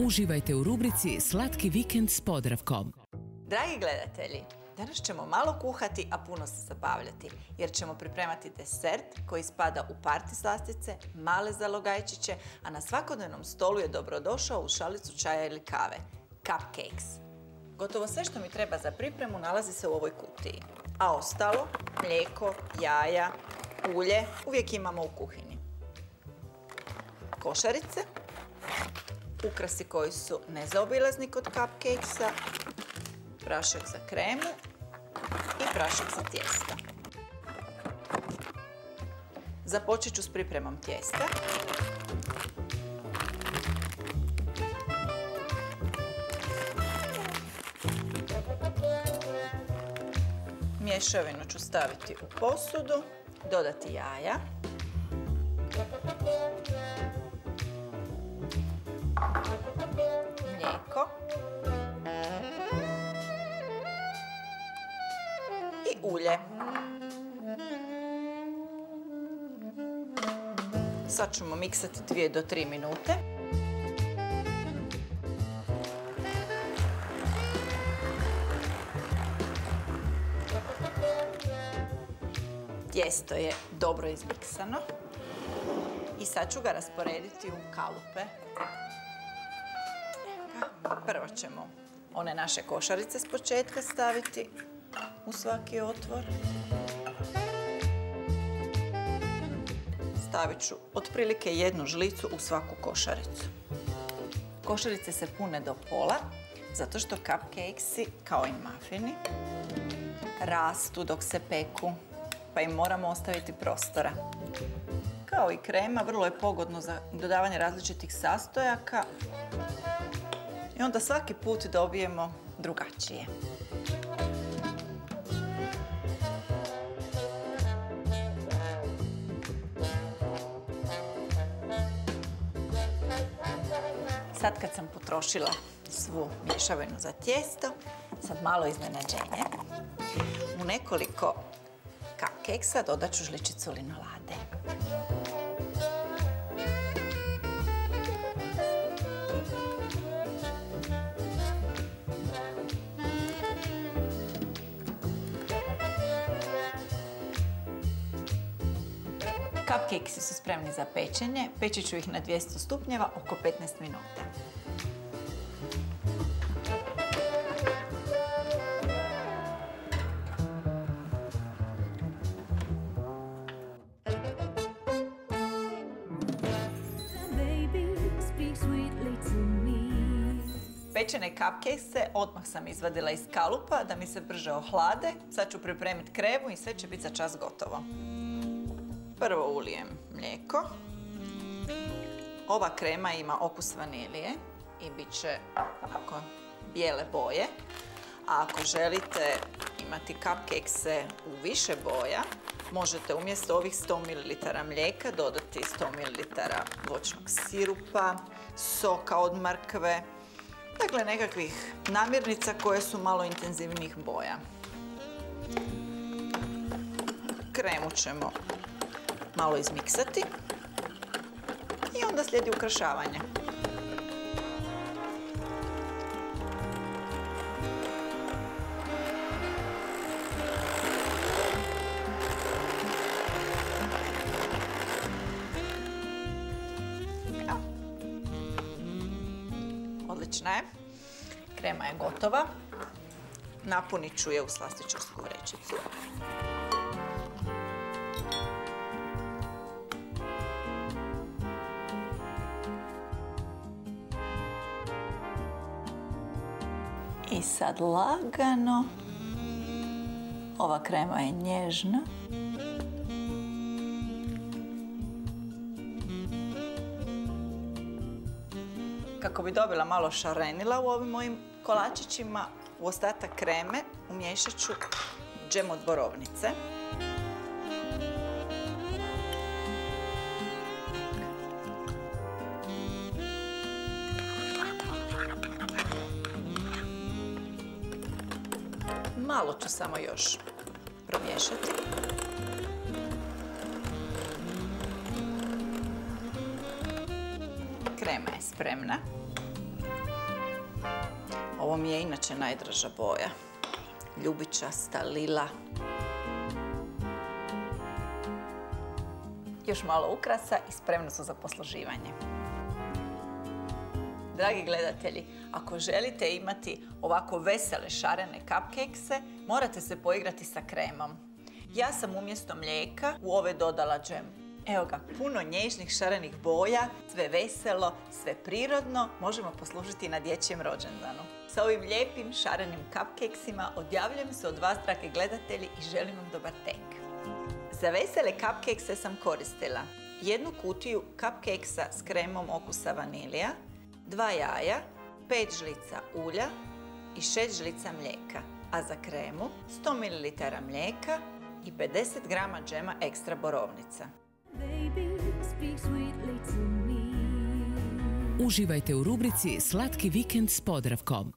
Uživajte u rubrici Slatki vikend s Podravkom. Dragi gledatelji, danas ćemo malo kuhati, a puno se zabavljati, jer ćemo pripremati desert koji spada u parti slastice, male zalogajčiće, a na svakodnevnom stolu je dobrodošao uz šalicu čaja ili kave. Cupcakes. Gotovo sve što mi treba za pripremu nalazi se u ovoj kutiji, a ostalo, mlijeko, jaja, ulje, uvijek imamo u kuhinji. Košarice, ukrasi koji su nezaobilazni kod cupcakesa, prašak za kremu i prašak za tijesto. Započet ću s pripremom tijesta. Mješavinu ću staviti u posudu, dodati jaja. Mlijeko. I ulje. Sad ćemo miksati 2 do 3 minute. Tijesto je dobro izmiksano i sad ću ga rasporediti u kalupe. Prvo ćemo one naše košarice s početka staviti u svaki otvor. Stavit ću otprilike 1 žlicu u svaku košaricu. Košarice se pune do pola, zato što cupcakesi, kao i mafini, rastu dok se peku, pa im moramo ostaviti prostora. Kao i krema, vrlo je pogodno za dodavanje različitih sastojaka i onda svaki put dobijemo drugačije. Sad kad sam potrošila svu mješavinu za tijesto, sad malo iznenađenje. U nekoliko cupcakesa dodat ću žličicu linolade. Cupcakesi su spremni za pečenje. Peći ću ih na 200 stupnjeva oko 15 minuta. Pečene cupcakese odmah sam izvadila iz kalupa da mi se brže ohlade. Sad ću pripremiti kremu i sve će biti za čas gotovo. Prvo ulijem mlijeko. Ova krema ima okus vanilije i bit će ovako bijele boje. A ako želite imati cupcakese u više boja, možete umjesto ovih 100 ml mlijeka dodati 100 ml voćnog sirupa, soka od mrkve, dakle nekakvih namirnica koje su malo intenzivnijih boja. Kremu ćemo malo izmiksati i onda slijedi ukrašavanje. Odlična je. Krema je gotova. Napunit ću je u slastičarsku vrećicu. I sad lagano, ova krema je nježna. Kako bi dobila malo šarenila u ovim mojim kolačićima, u ostatak kreme umiješat ću džem od borovnice. Malo ću samo još promiješati. Krema je spremna. Ovo mi je inače najdraža boja. Ljubičasta, lila. Još malo ukrasa i spremno su za posluživanje. Dragi gledatelji, ako želite imati ovako vesele šarene cupcakese, morate se poigrati sa kremom. Ja sam umjesto mlijeka u ove dodala džem. Evo ga, puno nježnih šarenih boja, sve veselo, sve prirodno, možemo poslužiti na dječjem rođendanu. Sa ovim lijepim šarenim cupcakesima odjavljujem se od vas, dragi gledatelji, i želim vam dobar tek. Za vesele cupcakese sam koristila jednu kutiju cupcakesa s kremom okusa vanilija, 2 jaja, 5 žlica ulja i 6 žlica mlijeka, a za kremu 100 ml mlijeka i 50 g džema ekstra borovnica. Uživajte u rubrici Slatki vikend s Podravkom.